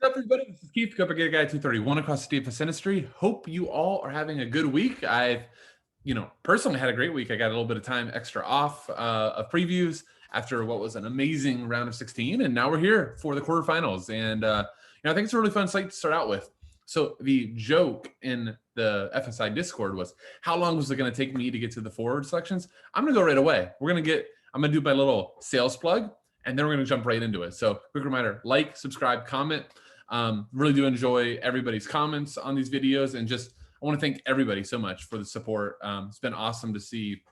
What's up, everybody? This is Keith, Copenhagen Guy 231 across the DFS industry. Hope you all are having a good week. I've, personally had a great week. I got a little bit of time extra off of previews after what was an amazing round of 16, and now we're here for the quarterfinals. And I think it's a really fun slate to start out with. So the joke in the FSI Discord was, how long was it going to take me to get to the forward selections? I'm going to go right away. I'm going to do my little sales plug, and then we're going to jump right into it. So quick reminder, like, subscribe, comment. Really do enjoy everybody's comments on these videos, and just I want to thank everybody so much for the support. It's been awesome to see,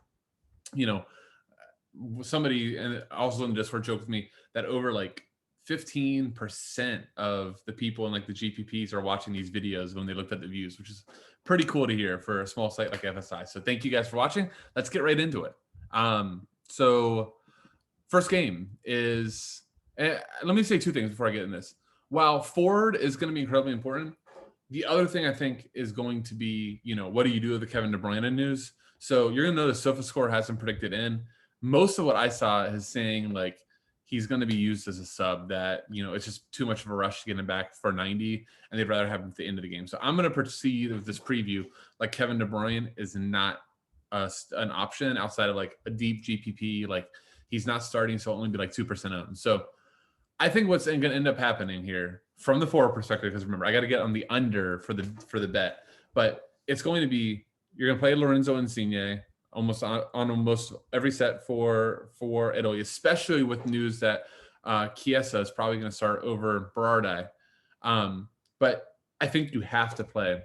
somebody, and also in the Discord joked with me that over like 15% of the people in like the GPPs are watching these videos when they looked at the views, which is pretty cool to hear for a small site like FSI. So thank you guys for watching. Let's get right into it. So first game is, let me say two things before I get in this. While forward is going to be incredibly important, the other thing I think is going to be, what do you do with the Kevin De Bruyne news? So you're going to notice SofaScore has him predicted in. Most of what I saw is saying like he's going to be used as a sub, that, it's just too much of a rush to get him back for 90, and they'd rather have him at the end of the game. So I'm going to proceed with this preview like Kevin De Bruyne is not an option outside of like a deep GPP. Like he's not starting, so it'll only be like 2% owned. So I think what's going to end up happening here from the forward perspective, because remember, I got to get on the under for the bet, but it's going to be, you're going to play Lorenzo Insigne almost on almost every set for Italy, especially with news that Chiesa is probably going to start over Berardi. But I think you have to play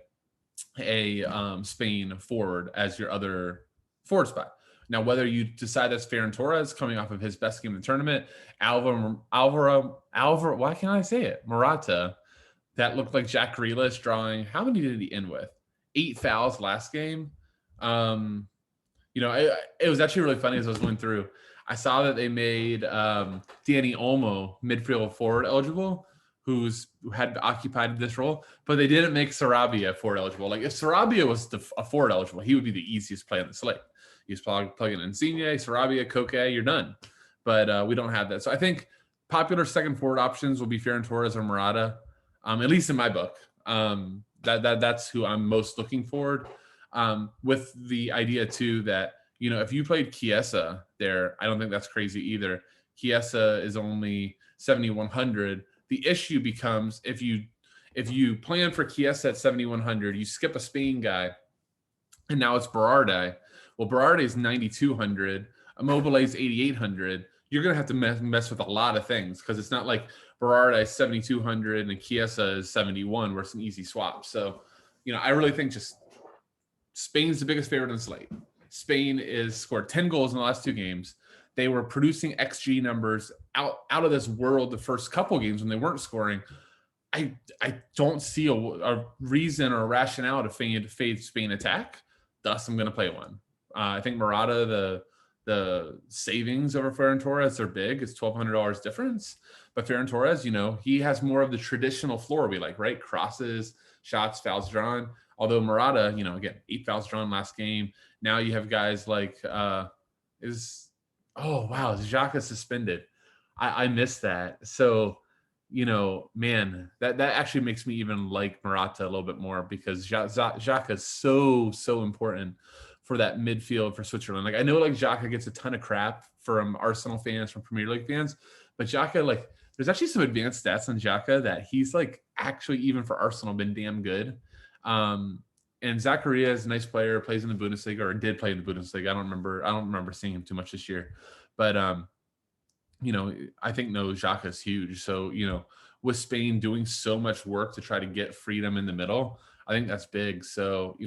a Spain forward as your other forward spot. Now, whether you decide that's Ferran Torres coming off of his best game in the tournament, Alvaro, why can't I say it? Morata, that looked like Jack Grealish drawing. How many did he end with? 8 fouls last game. It was actually really funny as I was going through. I saw that they made Danny Olmo midfield forward eligible, who had occupied this role, but they didn't make Sarabia forward eligible. Like if Sarabia was a forward eligible, he would be the easiest play on the slate. You just plug in Insigne, Sarabia, Koke, you're done. But we don't have that. So I think popular second forward options will be Ferran Torres or Morata, at least in my book. That's who I'm most looking forward. With the idea too that, if you played Chiesa there, I don't think that's crazy either. Chiesa is only 7,100. The issue becomes if you plan for Chiesa at 7,100, you skip a Spain guy, and now it's Berardi. Well, Berardi is 9,200. Immobile is 8,800. You're going to have to mess with a lot of things, because it's not like Berardi is 7,200 and Chiesa is 71, where it's an easy swap. So, I really think just Spain's the biggest favorite in the slate. Spain is scored 10 goals in the last 2 games. They were producing XG numbers out of this world the first couple games when they weren't scoring. I don't see a reason or a rationale to fade Spain attack. Thus, I'm going to play one. I think Morata, the savings over Ferran Torres are big. It's $1,200 difference. But Ferran Torres, he has more of the traditional floor we like, right? Crosses, shots, fouls drawn. Although Morata, again, 8 fouls drawn last game. Now you have guys like, is Xhaka suspended? I missed that. So, man, that actually makes me even like Morata a little bit more, because Xhaka is so important for that midfield for Switzerland. Like I know like Xhaka gets a ton of crap from Arsenal fans, from Premier League fans, but Xhaka, like there's actually some advanced stats on Xhaka that he's like actually even for Arsenal been damn good. And Zakaria is a nice player, plays in the Bundesliga, or did play in the Bundesliga. I don't remember seeing him too much this year, but I think Xhaka is huge. So, with Spain doing so much work to try to get freedom in the middle, I think that's big. So,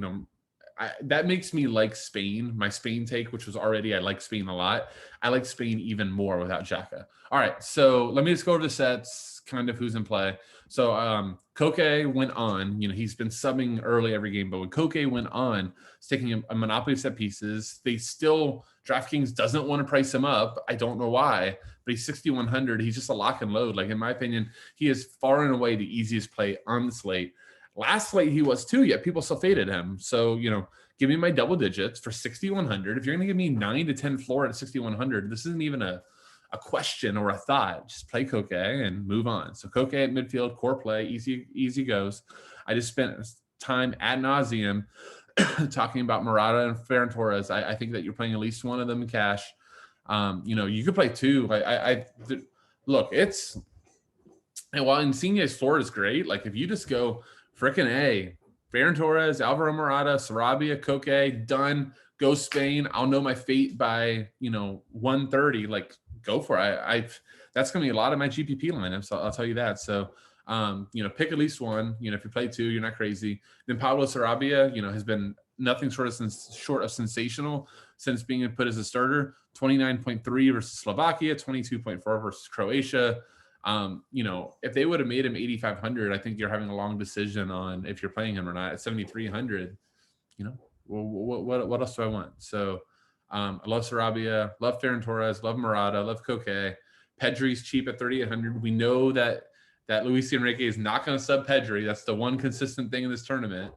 that makes me like Spain. My Spain take, which was already, I like Spain a lot. I like Spain even more without Xhaka. All right, so let me just go over the sets, kind of who's in play. So Koke went on. He's been subbing early every game, but when Koke went on, it's taking a monopoly of set pieces. DraftKings doesn't want to price him up. I don't know why, but he's 6,100. He's just a lock and load. Like in my opinion, he is far and away the easiest play on the slate. Last slate he was too, yet people still faded him. So, give me my double digits for 6,100. If you're going to give me 9 to 10 floor at 6,100, this isn't even a a question or a thought, just play Koke and move on. So Koke at midfield, core play, easy goes. I just spent time ad nauseum talking about Murata and Ferran Torres. I think that you're playing at least one of them in cash. You could play two. Look, and while Insigne's floor is great, like if you just go frickin' Ferran Torres, Alvaro Morata, Sarabia, Koke, done, go Spain. I'll know my fate by 1:30. Like, go for it. That's gonna be a lot of my GPP lineups. I'll tell you that. So pick at least one. If you play two, you're not crazy. Then Pablo Sarabia, has been nothing short of sensational since being put as a starter. 29.3 versus Slovakia, 22.4 versus Croatia. If they would have made him 8,500, I think you're having a long decision on if you're playing him or not. At 7,300, what else do I want? So I love Sarabia, love Ferran Torres, love Murata, love Koke. Pedri's cheap at 3,800. We know that Luis Enrique is not going to sub Pedri. That's the one consistent thing in this tournament.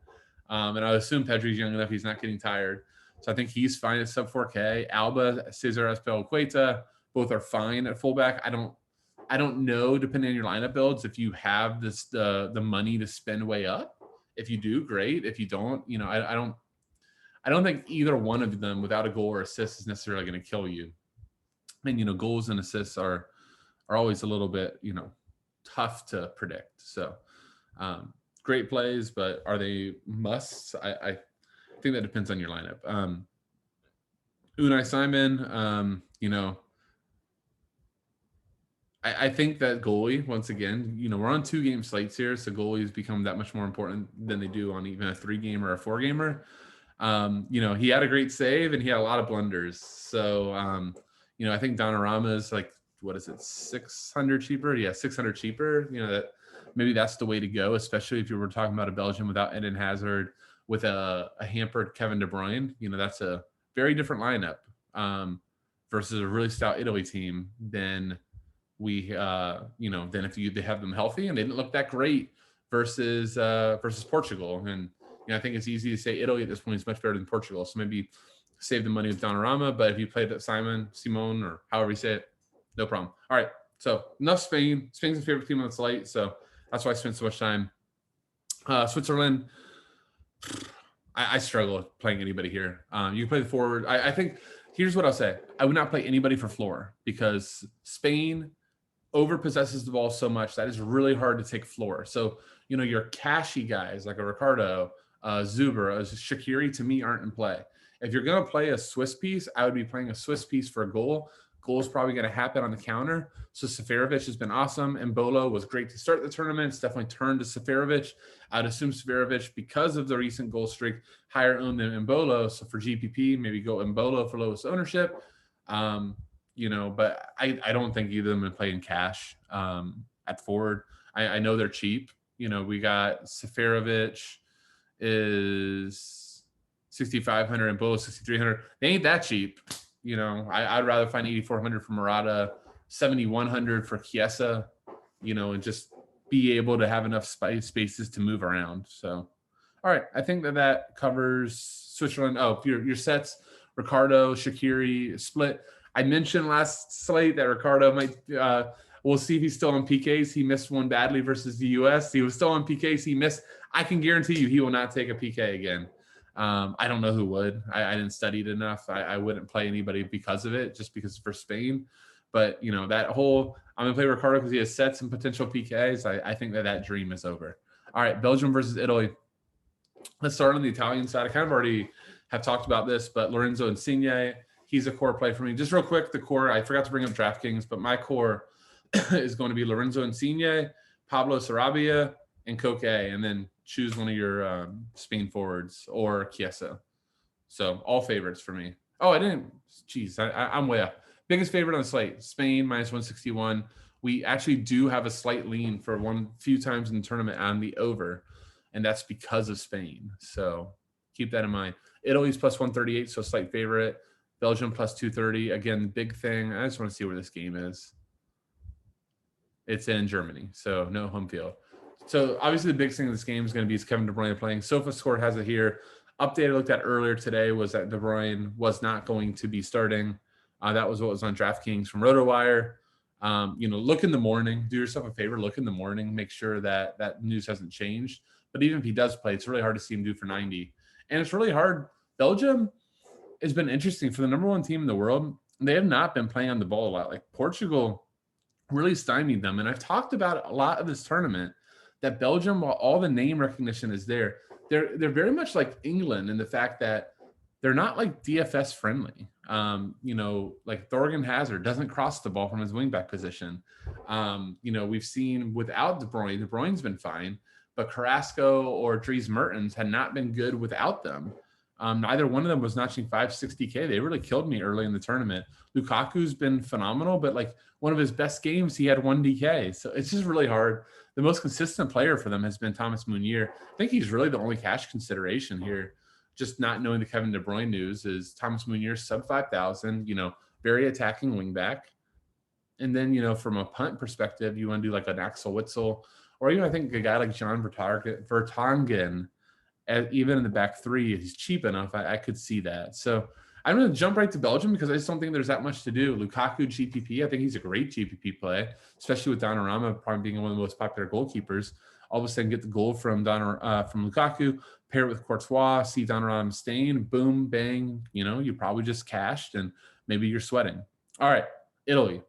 And I assume Pedri's young enough; he's not getting tired. So I think he's fine at sub 4K. Alba, Cesar Azpilicueta, both are fine at fullback. I don't know, depending on your lineup builds, if you have the money to spend way up. If you do, great. If you don't, I don't think either one of them without a goal or assist is necessarily going to kill you. And goals and assists are always a little bit tough to predict. So great plays, but are they musts? I think that depends on your lineup. Unai Simon, I think that goalie, once again, we're on 2-game slates here, so goalies become that much more important than they do on even a 3-gamer or a 4-gamer. He had a great save and he had a lot of blunders. So, I think Donnarumma is like, what is it, 600 cheaper? Yeah, 600 cheaper. Maybe that's the way to go, especially if you were talking about a Belgium without Eden Hazard with a hampered Kevin De Bruyne. That's a very different lineup versus a really stout Italy team than than if they have them healthy, and they didn't look that great versus Portugal. And I think it's easy to say Italy at this point is much better than Portugal. So maybe save the money with Donnarumma, but if you played Simone, or however you say it, no problem. All right, so enough Spain. Spain's a favorite team on the slate, so that's why I spent so much time. Switzerland, I struggle playing anybody here. You can play the forward. I think here's what I'll say. I would not play anybody for floor because Spain overpossesses the ball so much that it's really hard to take floor. So, your cashy guys like a Ricardo, Zuber, Shaqiri, to me, aren't in play. If you're going to play a Swiss piece, I would be playing a Swiss piece for a goal. Goal is probably going to happen on the counter. So Seferovic has been awesome. And Mbolo was great to start the tournament. It's definitely turned to Seferovic. I'd assume Seferovic, because of the recent goal streak, higher owned than Mbolo. So for GPP, maybe go Mbolo for lowest ownership. But I don't think either of them would play in cash at forward. I know they're cheap. We got Seferovic is 6,500 and Mbolo 6,300. They ain't that cheap. I'd rather find 8,400 for Murata, 7,100 for Chiesa, and just be able to have enough spaces to move around. So, all right, I think that covers Switzerland. Oh, your sets, Ricardo, Shaqiri, split. I mentioned last slate that Ricardo might we'll see if he's still on PKs. He missed one badly versus the US. He was still on PKs. He missed. I can guarantee you he will not take a PK again. I don't know who would. I didn't study it enough. I wouldn't play anybody because of it, just because for Spain. But, that whole I'm going to play Ricardo because he has sets and potential PKs. I think that dream is over. All right, Belgium versus Italy. Let's start on the Italian side. I kind of already have talked about this, but Lorenzo Insigne, he's a core play for me. Just real quick, the core, I forgot to bring up DraftKings, but my core is going to be Lorenzo Insigne, Pablo Sarabia, and Koke, and then choose one of your Spain forwards or Chiesa. So all favorites for me. Oh, I didn't. Geez, I'm way up. Biggest favorite on the slate, Spain minus 161. We actually do have a slight lean for few times in the tournament on the over, and that's because of Spain. So keep that in mind. Italy's plus 138, so slight favorite. Belgium plus 230. Again, big thing. I just want to see where this game is. It's in Germany, so no home field. So obviously the big thing in this game is going to be Kevin De Bruyne playing. SofaScore has it here. Update I looked at earlier today was that De Bruyne was not going to be starting. That was what was on DraftKings from RotoWire. Look in the morning. Do yourself a favor. Look in the morning. Make sure that that news hasn't changed. But even if he does play, it's really hard to see him do for 90. And it's really hard. Belgium has been interesting for the #1 team in the world. They have not been playing on the ball a lot. Like Portugal really stymied them. And I've talked about a lot of this tournament that Belgium, while all the name recognition is there, they're very much like England in the fact that they're not like DFS friendly. Like Thorgan Hazard doesn't cross the ball from his wingback position. We've seen without De Bruyne's been fine, but Carrasco or Dries Mertens had not been good without them. Neither one of them was notching 560K. They really killed me early in the tournament. Lukaku's been phenomenal, but like one of his best games, he had 1 DK. So it's just really hard. The most consistent player for them has been Thomas Meunier. I think he's really the only cash consideration here. Just not knowing the Kevin De Bruyne news is Thomas Meunier sub 5,000, very attacking wingback. And then, from a punt perspective, you want to do like an Axel Witsel, or even I think a guy like John Vertonghen, even in the back three, he's cheap enough. I could see that. So I'm going to jump right to Belgium because I just don't think there's that much to do. Lukaku GPP, I think he's a great GPP play, especially with Donnarumma probably being one of the most popular goalkeepers. All of a sudden, get the goal from Lukaku, pair it with Courtois, see Donnarumma stain, boom, bang. You probably just cashed and maybe you're sweating. All right, Italy.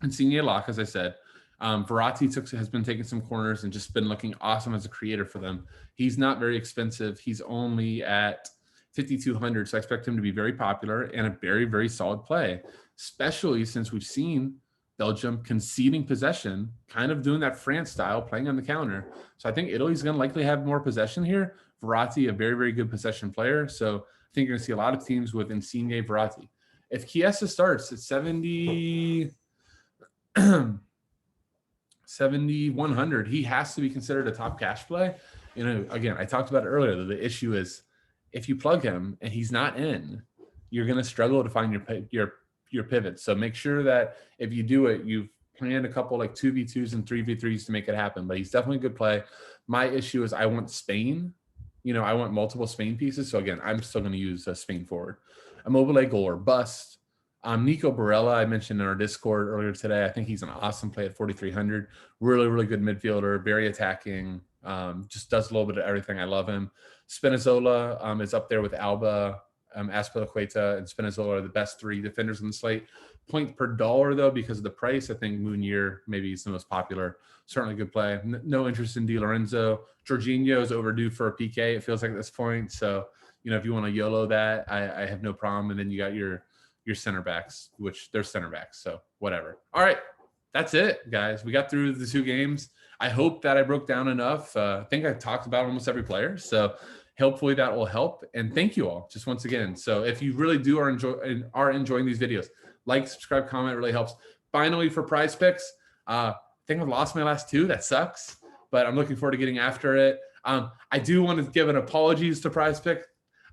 Insigne lock, as I said. Verratti has been taking some corners and just been looking awesome as a creator for them. He's not very expensive. He's only at 5,200, so I expect him to be very popular and a very, very solid play, especially since we've seen Belgium conceding possession, kind of doing that France style, playing on the counter. So I think Italy's going to likely have more possession here. Verratti, a very, very good possession player. So I think you're going to see a lot of teams with Insigne, Verratti. If Chiesa starts at 7,100, he has to be considered a top cash play. Again, I talked about it earlier. The issue is if you plug him and he's not in, you're going to struggle to find your pivot. So make sure that if you do it, you've planned a couple like 2v2s and 3v3s to make it happen. But he's definitely a good play. My issue is I want Spain. I want multiple Spain pieces. So again, I'm still going to use Spain forward. Immobile, goal or bust. Nico Barella, I mentioned in our Discord earlier today. I think he's an awesome play at 4,300. Really, really good midfielder, very attacking. Just does a little bit of everything. I love him. Spinazzola is up there with Alba, Azpilicueta, and Spinazzola are the best 3 defenders on the slate. Point per dollar, though, because of the price, I think Meunier maybe is the most popular. Certainly good play. No interest in Di Lorenzo. Jorginho is overdue for a PK, it feels like at this point. So, if you want to YOLO that, I have no problem. And then you got your center backs, which they're center backs. So whatever. All right. That's it, guys. We got through the 2 games. I hope that I broke down enough. I think I talked about almost every player. So hopefully that will help. And thank you all just once again. So if you really are enjoying these videos, like, subscribe, comment, really helps. Finally, for prize picks, I think I've lost my last 2. That sucks, but I'm looking forward to getting after it. I do want to give an apologies to prize pick.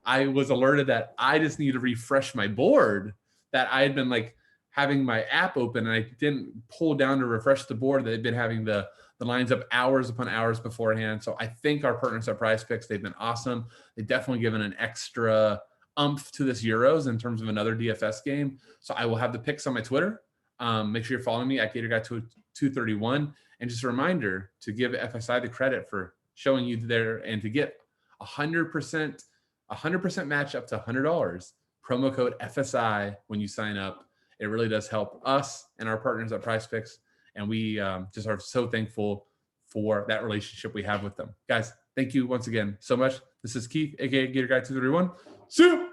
I was alerted that I just need to refresh my board, that I had been like having my app open and I didn't pull down to refresh the board. They've been having the lines up hours upon hours beforehand. So I thank our partners at Prize Picks. They've been awesome. They've definitely given an extra umph to this Euros in terms of another DFS game. So I will have the picks on my Twitter. Make sure you're following me at GatorGuy231. And just a reminder to give FSI the credit for showing you there and to get 100% match up to $100. Promo code FSI when you sign up. It really does help us and our partners at Prize Picks. And we just are so thankful for that relationship we have with them. Guys, thank you once again so much. This is Keith, aka GatorGuy231. See you.